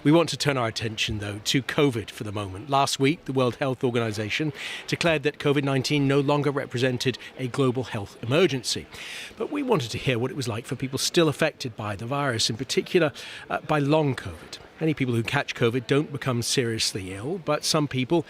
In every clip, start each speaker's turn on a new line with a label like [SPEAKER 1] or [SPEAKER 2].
[SPEAKER 1] We want to turn our attention, though, to COVID for the moment. Last week, the World Health Organization declared that COVID-19 no longer represented a global health emergency. But we wanted to hear what it was like for people still affected by the virus, in particular by long COVID. Many people who catch COVID don't become seriously ill, but some people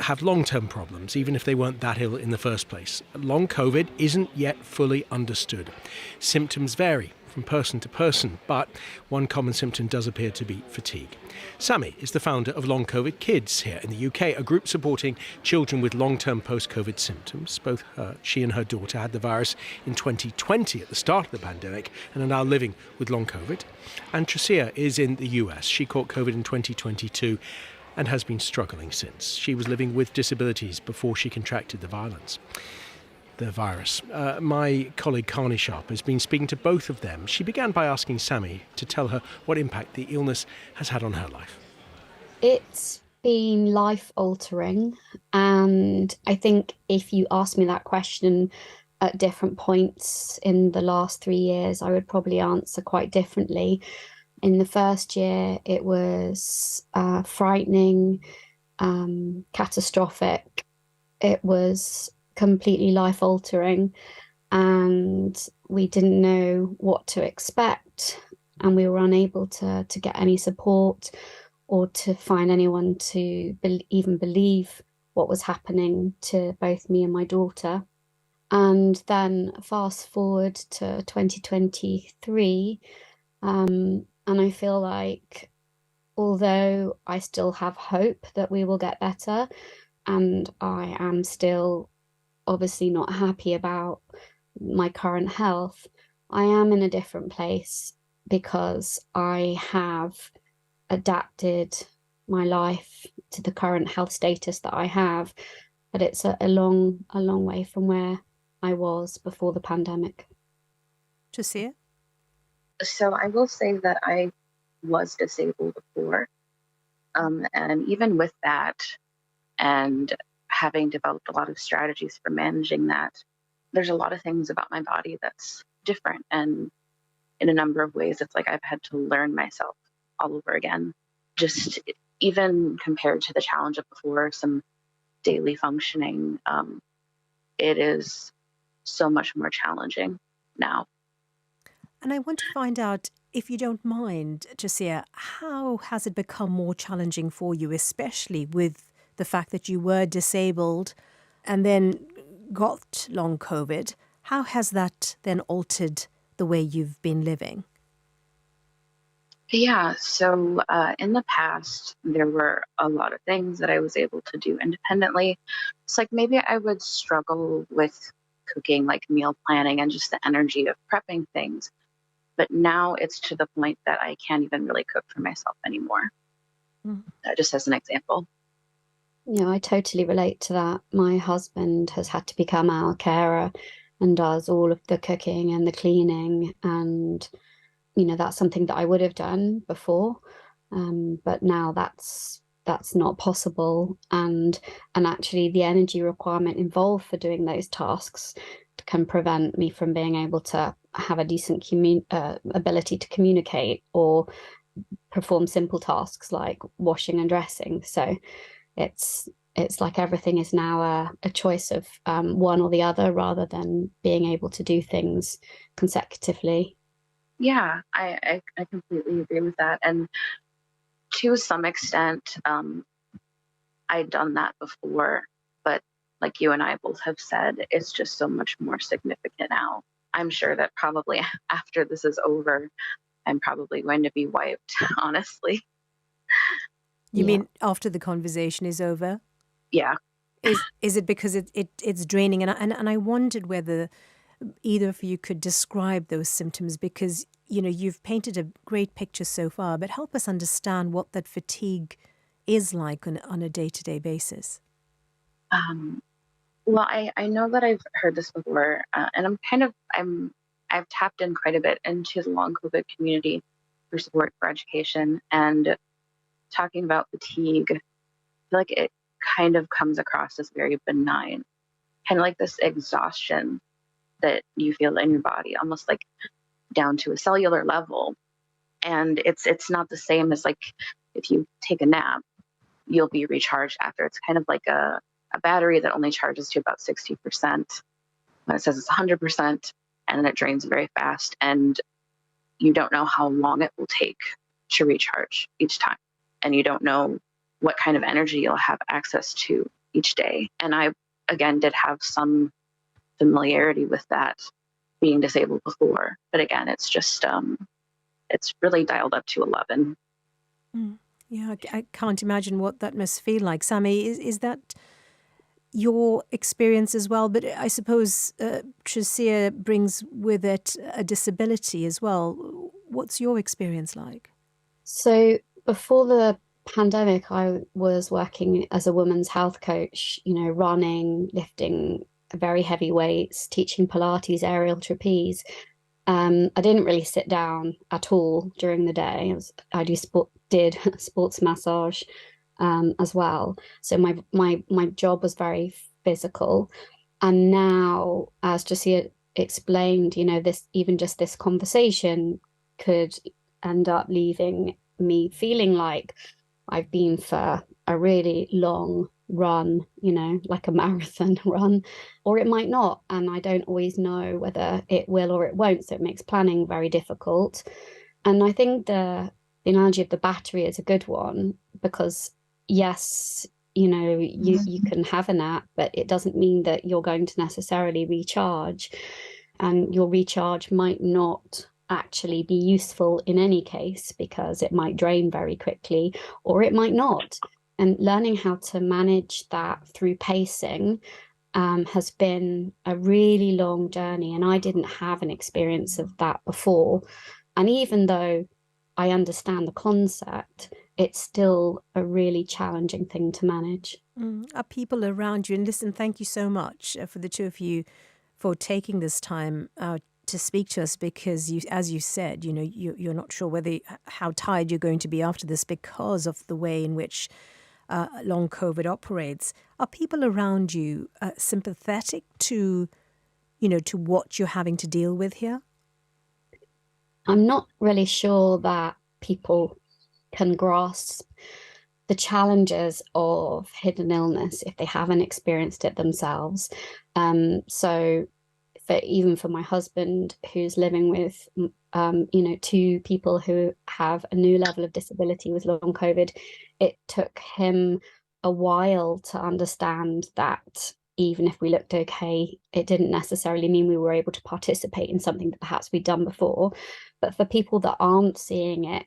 [SPEAKER 1] have long-term problems, even if they weren't that ill in the first place. Long COVID isn't yet fully understood. Symptoms vary from person to person, but one common symptom does appear to be fatigue. Sammie is the founder of Long COVID Kids here in the UK, a group supporting children with long-term post-COVID symptoms. Both she and her daughter had the virus in 2020 at the start of the pandemic and are now living with long COVID. And Tresia is in the US. She caught COVID in 2022 and has been struggling since. She was living with disabilities before she contracted the virus. My colleague Carney Sharp has been speaking to both of them. She began by asking Sammie to tell her what impact the illness has had on her life.
[SPEAKER 2] It's been life-altering, and I think if you asked me that question at different points in the last 3 years, I would probably answer quite differently. In the first year, it was frightening, catastrophic. It was completely life-altering, and we didn't know what to expect, and we were unable to get any support or to find anyone to even believe what was happening to both me and my daughter. And then fast forward to 2023, and I feel like although I still have hope that we will get better, and I am still obviously not happy about my current health, I am in a different place because I have adapted my life to the current health status that I have, but it's a long way from where I was before the pandemic.
[SPEAKER 3] Tresia?
[SPEAKER 4] So I will say that I was disabled before, and even with that, and having developed a lot of strategies for managing that, there's a lot of things about my body that's different. And in a number of ways, it's like I've had to learn myself all over again. Just even compared to the challenge of before, some daily functioning, it is so much more challenging now.
[SPEAKER 3] And I want to find out, if you don't mind, Tresia, how has it become more challenging for you, especially with the fact that you were disabled and then got long COVID? How has that then altered the way you've been living?
[SPEAKER 4] Yeah, so in the past, there were a lot of things that I was able to do independently. It's like maybe I would struggle with cooking, like meal planning and just the energy of prepping things. But now it's to the point that I can't even really cook for myself anymore. Just as an example.
[SPEAKER 2] Yeah, I totally relate to that. My husband has had to become our carer and does all of the cooking and the cleaning. And, that's something that I would have done before. But now that's not possible. And actually the energy requirement involved for doing those tasks can prevent me from being able to have a decent ability to communicate or perform simple tasks like washing and dressing. So it's like everything is now a choice of one or the other rather than being able to do things consecutively.
[SPEAKER 4] Yeah, I completely agree with that. And to some extent, I'd done that before, but like you and I both have said, it's just so much more significant now. I'm sure that probably after this is over, I'm probably going to be wiped, honestly.
[SPEAKER 3] You mean after the conversation is over?
[SPEAKER 4] Yeah.
[SPEAKER 3] Is it because it's draining? And I wondered whether either of you could describe those symptoms, because, you've painted a great picture so far, but help us understand what that fatigue is like on a day-to-day basis.
[SPEAKER 4] Well, I know that I've heard this before, and I've tapped in quite a bit into the long COVID community for support for education, and talking about fatigue, I feel like it kind of comes across as very benign, kind of like this exhaustion that you feel in your body, almost like down to a cellular level. And it's not the same as like if you take a nap, you'll be recharged after. It's kind of like a battery that only charges to about 60%. When it says it's 100%, and then it drains very fast, and you don't know how long it will take to recharge each time. And you don't know what kind of energy you'll have access to each day. And I, again, did have some familiarity with that being disabled before. But again, it's just, it's really dialed up to 11.
[SPEAKER 3] Yeah, I can't imagine what that must feel like. Sammie, is that your experience as well? But I suppose Tresia brings with it a disability as well. What's your experience like?
[SPEAKER 2] So before the pandemic, I was working as a women's health coach, running, lifting very heavy weights, teaching Pilates, aerial trapeze. I didn't really sit down at all during the day. I did sports massage as well. So my job was very physical. And now, as Tresia explained, this conversation could end up leaving me feeling like I've been for a really long run, like a marathon run, or it might not. And I don't always know whether it will or it won't. So it makes planning very difficult. And I think the analogy of the battery is a good one, because yes, you can have a nap, but it doesn't mean that you're going to necessarily recharge, and your recharge might not actually be useful in any case, because it might drain very quickly or it might not. And learning how to manage that through pacing has been a really long journey, and I didn't have an experience of that before. And even though I understand the concept, it's still a really challenging thing to manage.
[SPEAKER 3] Are people around you, and listen, thank you so much for the two of you for taking this time out to speak to us, because as you said, you're not sure how tired you're going to be after this because of the way in which long COVID operates. Are people around you sympathetic to what you're having to deal with here?
[SPEAKER 2] I'm not really sure that people can grasp the challenges of hidden illness if they haven't experienced it themselves. So even for my husband, who's living with, two people who have a new level of disability with long COVID, it took him a while to understand that even if we looked okay, it didn't necessarily mean we were able to participate in something that perhaps we'd done before. But for people that aren't seeing it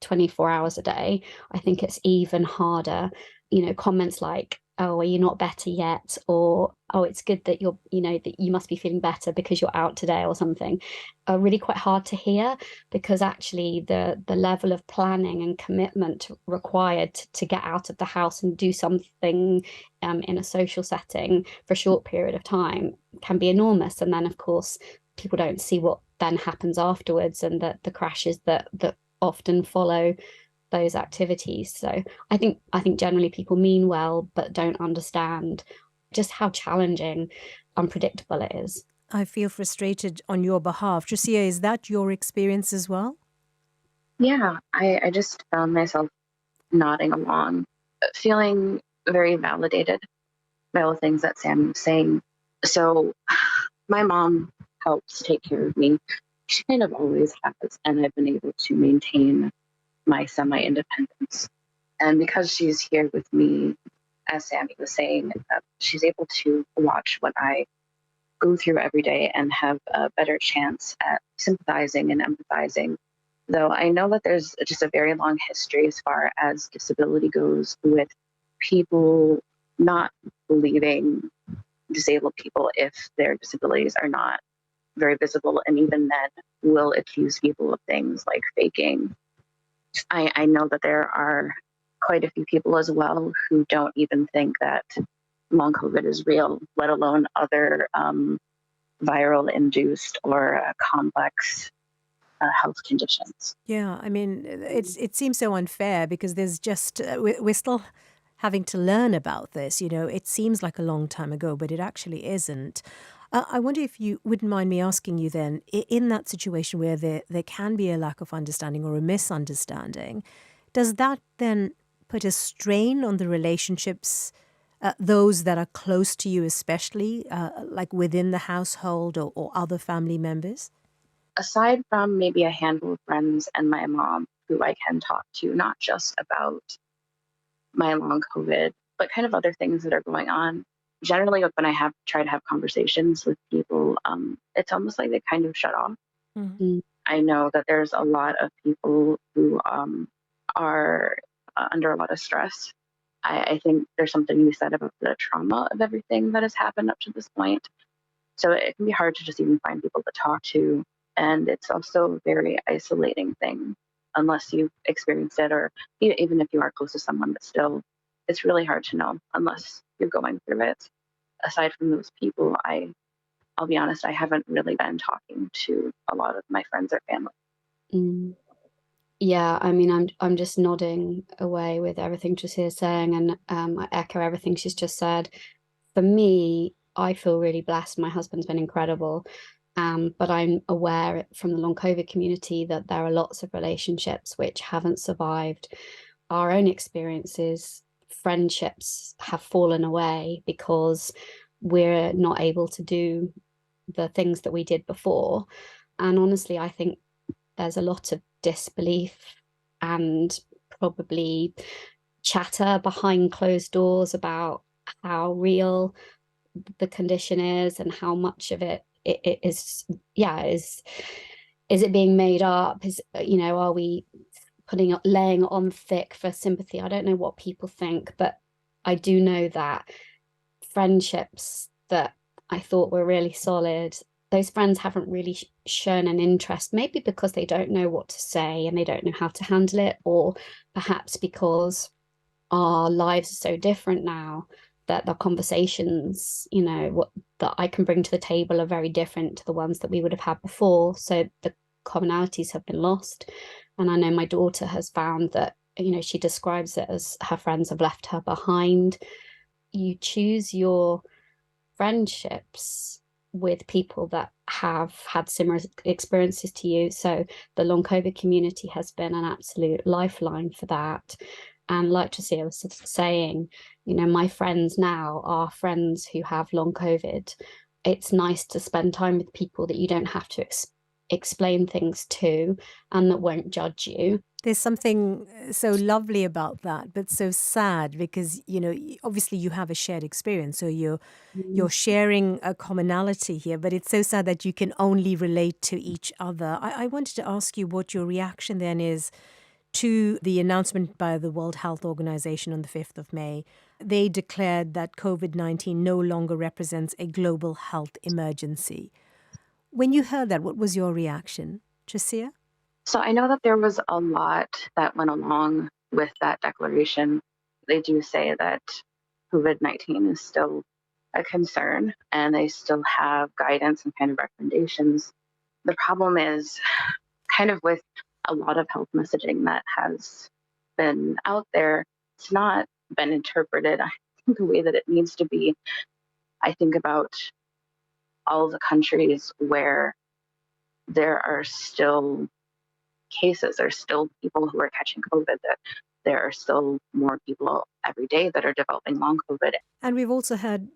[SPEAKER 2] 24 hours a day, I think it's even harder. Comments like, "Oh, are you not better yet?" Or, "Oh, it's good that that you must be feeling better because you're out today," or something, are really quite hard to hear, because actually the level of planning and commitment required to get out of the house and do something in a social setting for a short period of time can be enormous. And then, of course, people don't see what then happens afterwards, and the crashes that often follow those activities. So I think generally people mean well, but don't understand just how challenging, unpredictable it is.
[SPEAKER 3] I feel frustrated on your behalf. Tresia, is that your experience as well?
[SPEAKER 4] Yeah, I just found myself nodding along, feeling very validated by all the things that Sam was saying. So my mom helps take care of me. She kind of always has, and I've been able to maintain my semi-independence. And because she's here with me, as Sammie was saying, she's able to watch what I go through every day and have a better chance at sympathizing and empathizing. Though I know that there's just a very long history as far as disability goes, with people not believing disabled people if their disabilities are not very visible, and even then will accuse people of things like faking. I know that there are quite a few people as well who don't even think that long COVID is real, let alone other viral induced or complex health conditions.
[SPEAKER 3] Yeah, I mean, it seems so unfair, because there's just we're still having to learn about this. It seems like a long time ago, but it actually isn't. I wonder if you wouldn't mind me asking you then, in that situation where there can be a lack of understanding or a misunderstanding, Does that then put a strain on the relationships, those that are close to you especially, like within the household or other family members?
[SPEAKER 4] Aside from maybe a handful of friends and my mom, who I can talk to, not just about my long COVID, but kind of other things that are going on. Generally, when I have tried to have conversations with people, it's almost like they kind of shut off.
[SPEAKER 3] Mhm.
[SPEAKER 2] Mm.
[SPEAKER 4] I know that there's a lot of people who are under a lot of stress. I think there's something to be said about the trauma of everything that has happened up to this point. So it can be hard to just even find people to talk to. And it's also a very isolating thing unless you've experienced it, or even if you are close to someone, but still, it's really hard to know unless you're going through it. Aside from those people, I'll be honest, I haven't really been talking to a lot of my friends or family.
[SPEAKER 2] Mm. Yeah, I mean, I'm just nodding away with everything Tresia is saying, and I echo everything she's just said. For me, I feel really blessed. My husband's been incredible, but I'm aware from the long COVID community that there are lots of relationships which haven't survived our own experiences. Friendships have fallen away because we're not able to do the things that we did before. And honestly, I think there's a lot of disbelief and probably chatter behind closed doors about how real the condition is and how much of it is, yeah, is it being made up? Is, are we laying on thick for sympathy? I don't know what people think, but I do know that friendships that I thought were really solid, those friends haven't really shown an interest, maybe because they don't know what to say and they don't know how to handle it, or perhaps because our lives are so different now that the conversations, what that I can bring to the table are very different to the ones that we would have had before. So the commonalities have been lost. And I know my daughter has found that, she describes it as her friends have left her behind. You choose your friendships with people that have had similar experiences to you. So the long COVID community has been an absolute lifeline for that. And like Tresia was saying, my friends now are friends who have long COVID. It's nice to spend time with people that you don't have to explain things to and that won't judge you.
[SPEAKER 3] There's something so lovely about that, but so sad because, obviously you have a shared experience. So you're sharing a commonality here, but it's so sad that you can only relate to each other. I wanted to ask you what your reaction then is to the announcement by the World Health Organization on the 5th of May. They declared that COVID-19 no longer represents a global health emergency. When you heard that, what was your reaction, Tresia?
[SPEAKER 4] So I know that there was a lot that went along with that declaration. They do say that COVID-19 is still a concern and they still have guidance and kind of recommendations. The problem is kind of with a lot of health messaging that has been out there, it's not been interpreted the way that it needs to be. I think about all of the countries where there are still cases, there's still people who are catching COVID, that there are still more people every day that are developing long COVID.
[SPEAKER 3] And we've also had,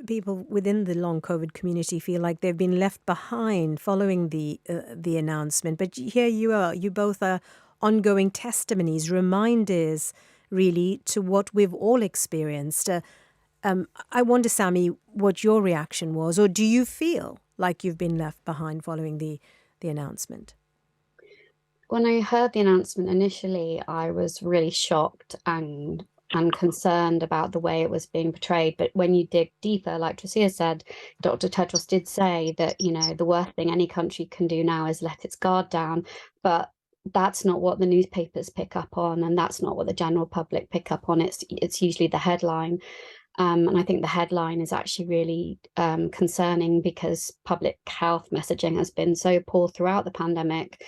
[SPEAKER 3] people within the long COVID community feel like they've been left behind following the announcement. But here you both are ongoing testimonies, reminders, really, to what we've all experienced. I wonder, Sammie, what your reaction was, or do you feel like you've been left behind following the announcement?
[SPEAKER 2] When I heard the announcement initially, I was really shocked and concerned about the way it was being portrayed. But when you dig deeper, like Tresia said, Dr. Tedros did say that, the worst thing any country can do now is let its guard down. But that's not what the newspapers pick up on, and that's not what the general public pick up on. It's usually the headline. And I think the headline is actually really concerning because public health messaging has been so poor throughout the pandemic.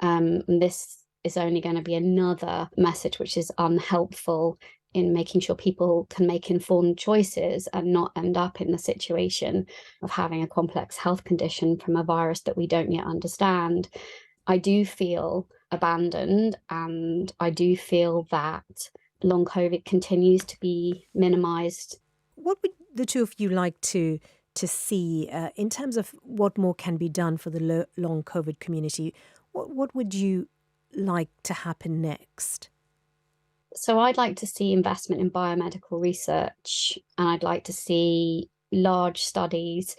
[SPEAKER 2] And this is only going to be another message which is unhelpful in making sure people can make informed choices and not end up in the situation of having a complex health condition from a virus that we don't yet understand. I do feel abandoned, and I do feel that long COVID continues to be minimised.
[SPEAKER 3] What would the two of you like to see in terms of what more can be done for the long COVID community? What would you like to happen next?
[SPEAKER 2] So I'd like to see investment in biomedical research, and I'd like to see large studies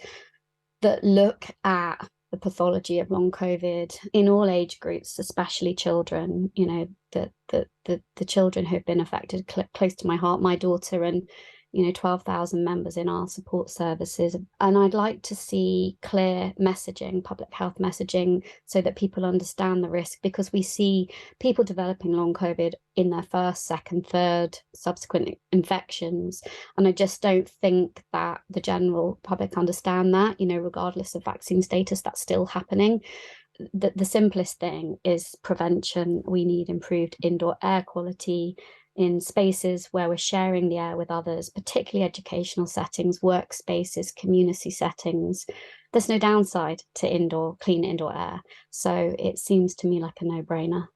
[SPEAKER 2] that look at the pathology of long COVID in all age groups, especially children. You know, the children who have been affected close to my heart, my daughter and 12,000 members in our support services. And I'd like to see clear messaging, public health messaging, so that people understand the risk, because we see people developing long COVID in their first, second, third, subsequent infections. And I just don't think that the general public understand that, regardless of vaccine status, that's still happening. The simplest thing is prevention. We need improved indoor air quality in spaces where we're sharing the air with others, particularly educational settings, workspaces, community settings. There's no downside to clean indoor air. So it seems to me like a no-brainer.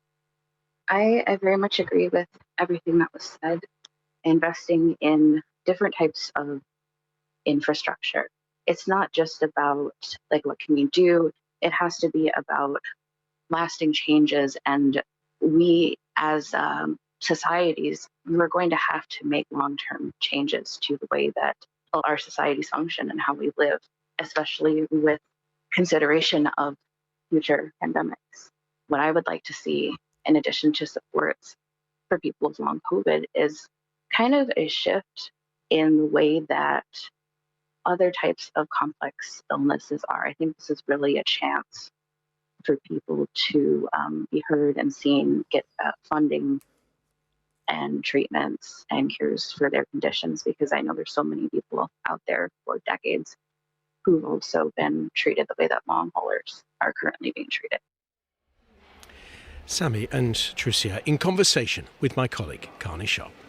[SPEAKER 4] I very much agree with everything that was said. Investing in different types of infrastructure. It's not just about what can we do? It has to be about lasting changes, and we as societies, we're going to have to make long-term changes to the way that our societies function and how we live, especially with consideration of future pandemics. What I would like to see, in addition to supports for people with long COVID, is kind of a shift in the way that other types of complex illnesses are. I think this is really a chance for people to be heard and seen, get funding and treatments and cures for their conditions, because I know there's so many people out there for decades who've also been treated the way that long haulers are currently being treated.
[SPEAKER 1] Sammie and Tresia in conversation with my colleague, Carney Shop.